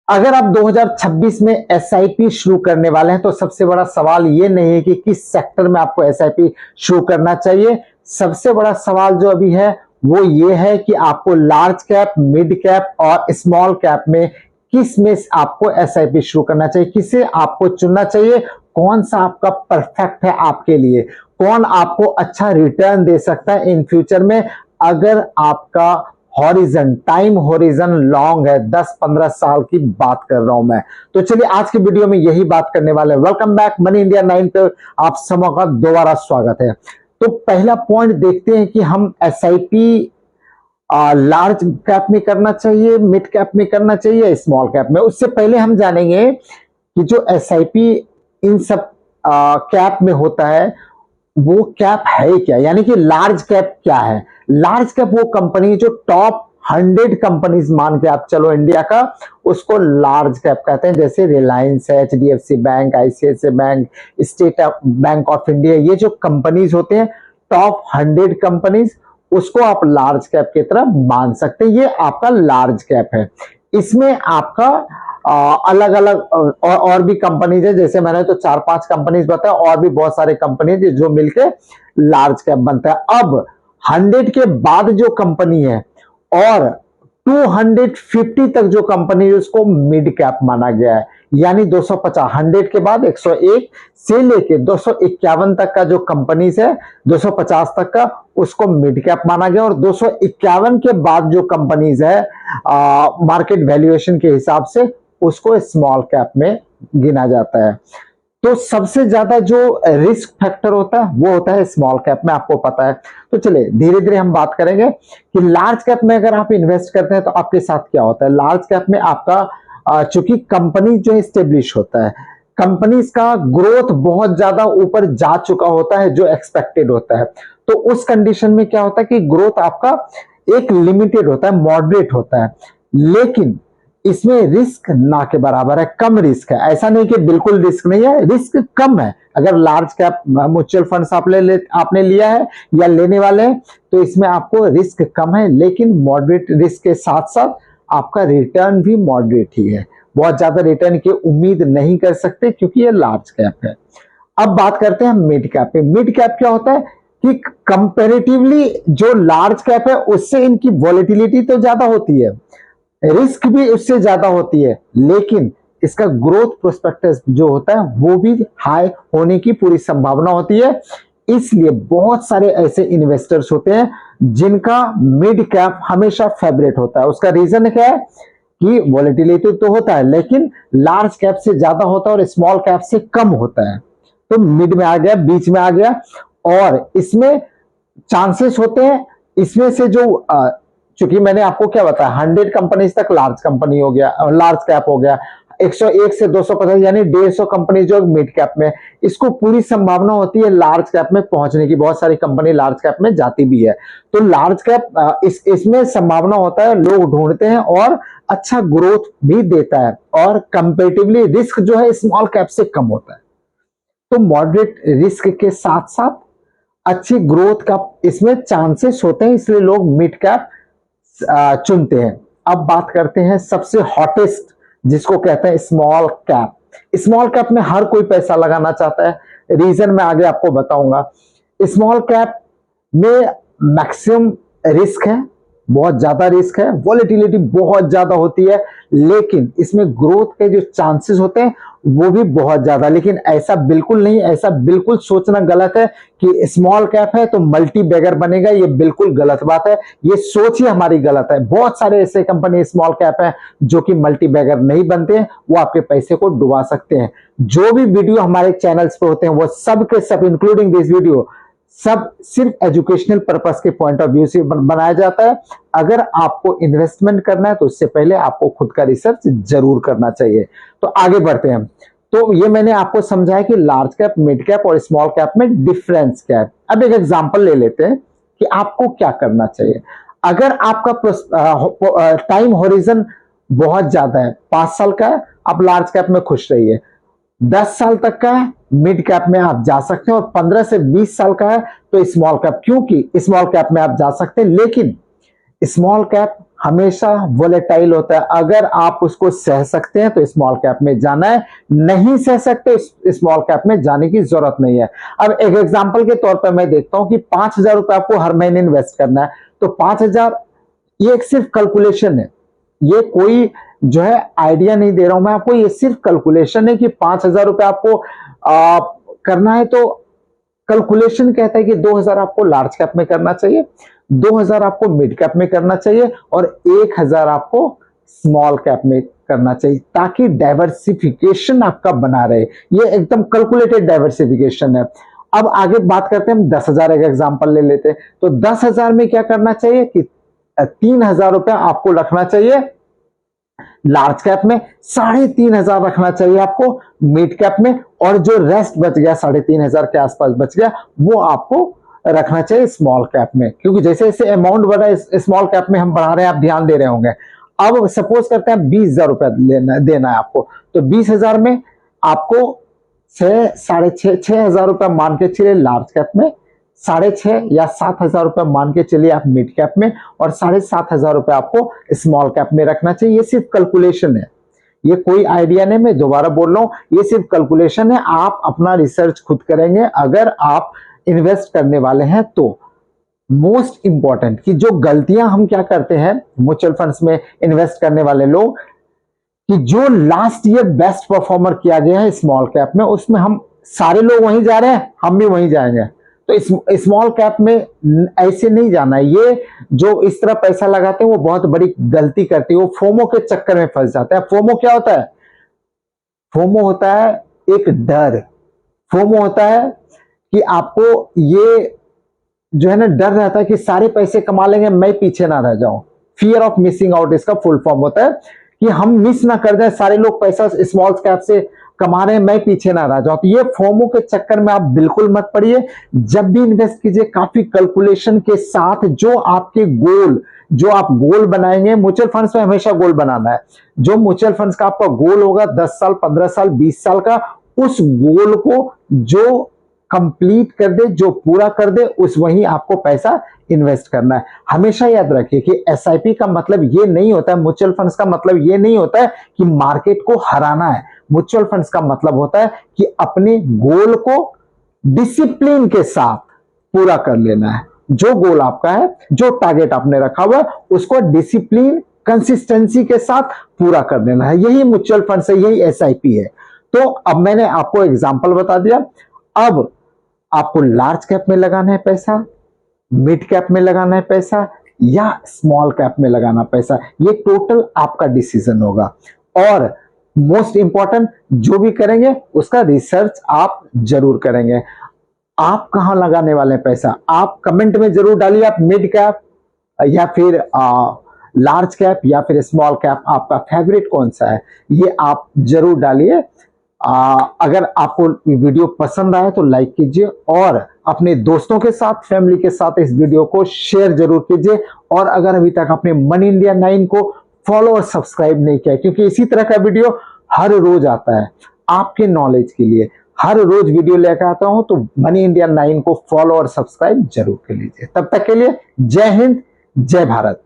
अगर आप 2026 में एसआईपी शुरू करने वाले हैं तो सबसे बड़ा सवाल ये नहीं है कि किस सेक्टर में आपको एसआईपी शुरू करना चाहिए। सबसे बड़ा सवाल जो अभी है वो ये है कि आपको लार्ज कैप, मिड कैप और स्मॉल कैप में किस में आपको एसआईपी शुरू करना चाहिए, किसे आपको चुनना चाहिए, कौन सा आपका परफेक्ट है आपके लिए, कौन आपको अच्छा रिटर्न दे सकता है इन फ्यूचर में। अगर आपका हॉरिजन, टाइम हॉरिजन लॉन्ग है, 10-15 साल की बात कर रहा हूं मैं। तो चलिए आज की वीडियो में यही बात करने वाले हैं। वेलकम बैक मनी इंडिया 9 पे आप सबों का दोबारा स्वागत है। तो पहला पॉइंट देखते हैं कि हम एसआईपी लार्ज कैप में करना चाहिए, मिड कैप में करना चाहिए, स्मॉल कैप में। उससे पहले हम जानेंगे कि जो एसआईपी इन सब कैप में होता है वो कैप है क्या, यानी कि लार्ज कैप क्या है। लार्ज कैप वो कंपनी जो टॉप 100 कंपनीज मान के आप चलो इंडिया का, उसको लार्ज कैप कहते हैं। जैसे रिलायंस है, HDFC bank, ICICI bank, state bank of India, ये जो कंपनीज होते हैं टॉप 100 कंपनीज, उसको आप लार्ज कैप की तरह मान सकते हैं। ये आपका लार्ज कैप है। इसमें आपका अलग अलग और भी कंपनीज है, जैसे मैंने तो 4-5 कंपनीज बताया, और भी बहुत सारे कंपनीज जो मिलके लार्ज कैप बनता है। अब 100 के बाद जो कंपनी है और 250 तक जो कंपनी है उसको मिड कैप माना गया है। यानी 250, 100 के बाद 101 से लेके 251 तक का जो कंपनीज है, 250 तक का, उसको मिड कैप माना गया। और 251 के बाद जो कंपनीज है मार्केट वैल्यूएशन के हिसाब से, उसको स्मॉल कैप में गिना जाता है। तो सबसे ज्यादा जो रिस्क फैक्टर होता है वो होता है स्मॉल कैप में, आपको पता है। तो चलिए धीरे धीरे हम बात करेंगे कि लार्ज कैप में अगर आप इन्वेस्ट करते हैं तो आपके साथ क्या होता है। लार्ज कैप में आपका चूंकि कंपनी जो स्टेब्लिश होता है, कंपनीज का ग्रोथ बहुत ज्यादा ऊपर जा चुका होता है जो एक्सपेक्टेड होता है। तो उस कंडीशन में क्या होता है कि ग्रोथ आपका एक लिमिटेड होता है, मॉडरेट होता है, लेकिन इसमें रिस्क ना के बराबर है, कम रिस्क है। ऐसा नहीं कि बिल्कुल रिस्क नहीं है, रिस्क कम है। अगर लार्ज कैप म्यूचुअल फंड्स आपने लिया है या लेने वाले हैं तो इसमें आपको रिस्क कम है, लेकिन मॉडरेट रिस्क के साथ साथ आपका रिटर्न भी मॉडरेट ही है। बहुत ज्यादा रिटर्न की उम्मीद नहीं कर सकते क्योंकि ये लार्ज कैप है। अब बात करते हैं मिड कैप पे। मिड कैप क्या होता है कि कंपैरेटिवली जो लार्ज कैप है उससे इनकी वॉलेटिलिटी तो ज्यादा होती है, रिस्क भी उससे ज्यादा होती है, लेकिन इसका ग्रोथ प्रोस्पेक्टस जो होता है वो भी हाई होने की पूरी संभावना होती है। इसलिए बहुत सारे ऐसे इन्वेस्टर्स होते हैं जिनका मिड कैप हमेशा फेवरेट होता है। उसका रीजन क्या है कि वॉलेटिलिटी तो होता है लेकिन लार्ज कैप से ज्यादा होता है और स्मॉल कैप से कम होता है। तो मिड में आ गया, बीच में आ गया, और इसमें चांसेस होते हैं इसमें से जो चूंकि मैंने आपको क्या बताया, 100 कंपनीज तक लार्ज कंपनी हो गया, लार्ज कैप हो गया, 101 से 250 यानी 150 कंपनी जो मिड कैप में, इसको पूरी संभावना होती है लार्ज कैप में पहुंचने की। बहुत सारी कंपनी लार्ज कैप में जाती भी है। तो लार्ज कैप इसमें संभावना होता है, लोग ढूंढते हैं और अच्छा ग्रोथ भी देता है, और कंपेरेटिवली रिस्क जो है स्मॉल कैप से कम होता है। तो मॉडरेट रिस्क के साथ साथ अच्छी ग्रोथ का इसमें चांसेस होते हैं, इसलिए लोग मिड कैप चुनते हैं। अब बात करते हैं सबसे हॉटेस्ट, जिसको कहते हैं स्मॉल कैप। स्मॉल कैप में हर कोई पैसा लगाना चाहता है, रीजन मैं आगे आपको बताऊंगा। स्मॉल कैप में मैक्सिमम रिस्क है, बहुत ज्यादा रिस्क है, वॉलेटिलिटी बहुत ज्यादा होती है, लेकिन इसमें ग्रोथ के जो चांसेस होते हैं वो भी बहुत ज्यादा। लेकिन ऐसा बिल्कुल नहीं, ऐसा बिल्कुल सोचना गलत है कि स्मॉल कैप है तो मल्टी बैगर बनेगा, ये बिल्कुल गलत बात है। ये सोच ही हमारी गलत है। बहुत सारे ऐसे कंपनी स्मॉल कैप है जो कि मल्टी बैगर नहीं बनते हैं, वो आपके पैसे को डुबा सकते हैं। जो भी वीडियो हमारे चैनल्स पे होते हैं वो सब के सब, इंक्लूडिंग दिस वीडियो, सब सिर्फ एजुकेशनल पर्पस के पॉइंट ऑफ व्यू से बनाया जाता है। अगर आपको इन्वेस्टमेंट करना है तो उससे पहले आपको खुद का रिसर्च जरूर करना चाहिए। तो आगे बढ़ते हैं। तो ये मैंने आपको समझाया कि लार्ज कैप, मिड कैप और स्मॉल कैप में डिफरेंस क्या है। अब एक एग्जांपल ले लेते हैं कि आपको क्या करना चाहिए। अगर आपका टाइम होरिजन बहुत ज्यादा है, 5 साल का है, आप लार्ज कैप में खुश रहिए। 10 साल तक का है, मिड कैप में आप जा सकते हैं, और 15 से 20 साल का है तो स्मॉल कैप, क्योंकि स्मॉल कैप में आप जा सकते हैं। लेकिन स्मॉल कैप हमेशा वोलेटाइल होता है। अगर आप उसको सह सकते हैं तो स्मॉल कैप में जाना है, नहीं सह सकते स्मॉल कैप में जाने की जरूरत नहीं है। अब एक एग्जांपल के तौर पर मैं देखता हूं कि 5,000 रुपए आपको हर महीने इन्वेस्ट करना है, तो 5,000 ये एक सिर्फ कैलकुलेशन है, ये कोई जो है आइडिया नहीं दे रहा हूं मैं आपको, ये सिर्फ कैलकुलेशन है कि 5,000 रुपए आपको करना है। तो कैलकुलेशन कहता है कि 2,000 आपको लार्ज कैप में करना चाहिए, 2,000 आपको मिड कैप में करना चाहिए और 1,000 आपको स्मॉल कैप में करना चाहिए, ताकि डाइवर्सिफिकेशन आपका बना रहे। ये एकदम कैलकुलेटेड डाइवर्सिफिकेशन है। अब आगे बात करते हैं हम 10,000 एक एग्जांपल ले लेते हैं। तो 10,000 में क्या करना चाहिए कि 3,000 रुपया आपको रखना चाहिए लार्ज कैप में, 3,500 रखना चाहिए आपको मिड कैप में, और जो रेस्ट बच गया 3,500 के आसपास बच गया वो आपको रखना चाहिए स्मॉल कैप में। क्योंकि जैसे जैसे अमाउंट बढ़ा स्मॉल कैप में हम बढ़ा रहे हैं, आप ध्यान दे रहे होंगे। अब सपोज करते हैं 20,000 रुपया देना है आपको, तो 20,000 में आपको 6,500 रुपया मान के चलिए लार्ज कैप में, 6,500 या 7,000 रुपये मान के चलिए आप मिड कैप में, और 7,500 रुपये आपको स्मॉल कैप में रखना चाहिए। ये सिर्फ कैलकुलेशन है, ये कोई आइडिया नहीं, मैं दोबारा बोल रहा हूं, ये सिर्फ कैलकुलेशन है। आप अपना रिसर्च खुद करेंगे अगर आप इन्वेस्ट करने वाले हैं तो। मोस्ट इंपॉर्टेंट कि जो गलतियां हम क्या करते हैं म्यूचुअल फंड्स में इन्वेस्ट करने वाले लोग, कि जो लास्ट ईयर बेस्ट परफॉर्मर किया गया है स्मॉल कैप में, उसमें हम सारे लोग वहीं जा रहे हैं, हम भी वहीं जाएंगे। तो स्मॉल कैप में ऐसे नहीं जाना है। ये जो इस तरह पैसा लगाते हैं वो बहुत बड़ी गलती करती है, वो फोमो के चक्कर में फंस जाते हैं। फोमो क्या होता है? फोमो होता है एक डर। फोमो होता है कि आपको ये जो है ना डर रहता है कि सारे पैसे कमा लेंगे, मैं पीछे ना रह जाऊं। फियर ऑफ मिसिंग आउट इसका फुल फॉर्म होता है कि हम मिस ना कर दें, सारे लोग पैसा स्मॉल कैप से कमा रहे हैं, मैं पीछे ना रह जाऊं। तो ये फोमो के चक्कर में आप बिल्कुल मत पड़िए। जब भी इन्वेस्ट कीजिए काफी कैलकुलेशन के साथ, जो आपके गोल, जो आप गोल बनाएंगे, म्यूचुअल फंड्स में हमेशा गोल बनाना है। जो म्यूचुअल फंड्स का आपका गोल होगा 10 साल 15 साल 20 साल का, उस गोल को जो कंप्लीट कर दे, जो पूरा कर दे, उस वहीं आपको पैसा इन्वेस्ट करना है। हमेशा याद रखिए कि एसआईपी का मतलब ये नहीं होता है, म्यूचुअल फंड्स का मतलब ये नहीं होता है कि मार्केट को हराना है। म्यूचुअल फंड्स का मतलब होता है कि अपने गोल को डिसिप्लिन के साथ पूरा कर लेना है। जो गोल आपका है, जो टारगेट आपने रखा हुआ है, उसको डिसिप्लिन कंसिस्टेंसी के साथ पूरा कर लेना है। यही म्यूचुअल फंड्स है, यही एसआईपी है। तो अब मैंने आपको एग्जांपल बता दिया। अब आपको लार्ज कैप में लगाना है पैसा, मिड कैप में लगाना है पैसा, या स्मॉल कैप में लगाना पैसा, ये टोटल आपका डिसीजन होगा। और मोस्ट इंपॉर्टेंट, जो भी करेंगे उसका रिसर्च आप जरूर करेंगे। आप कहां लगाने वाले हैं पैसा, आप कमेंट में जरूर डालिए। आप मिड कैप या फिर लार्ज कैप या फिर स्मॉल कैप, आपका फेवरेट कौन सा है, ये आप जरूर डालिए। अगर आपको वीडियो पसंद आए तो लाइक कीजिए, और अपने दोस्तों के साथ, फैमिली के साथ इस वीडियो को शेयर जरूर कीजिए। और अगर अभी तक आपने मनी इंडिया 9 को फॉलो और सब्सक्राइब नहीं किया, क्योंकि इसी तरह का वीडियो हर रोज आता है आपके नॉलेज के लिए, हर रोज वीडियो लेकर आता हूं, तो मनी इंडिया 9 को फॉलो और सब्सक्राइब जरूर कर लीजिए। तब तक के लिए जय हिंद, जय भारत।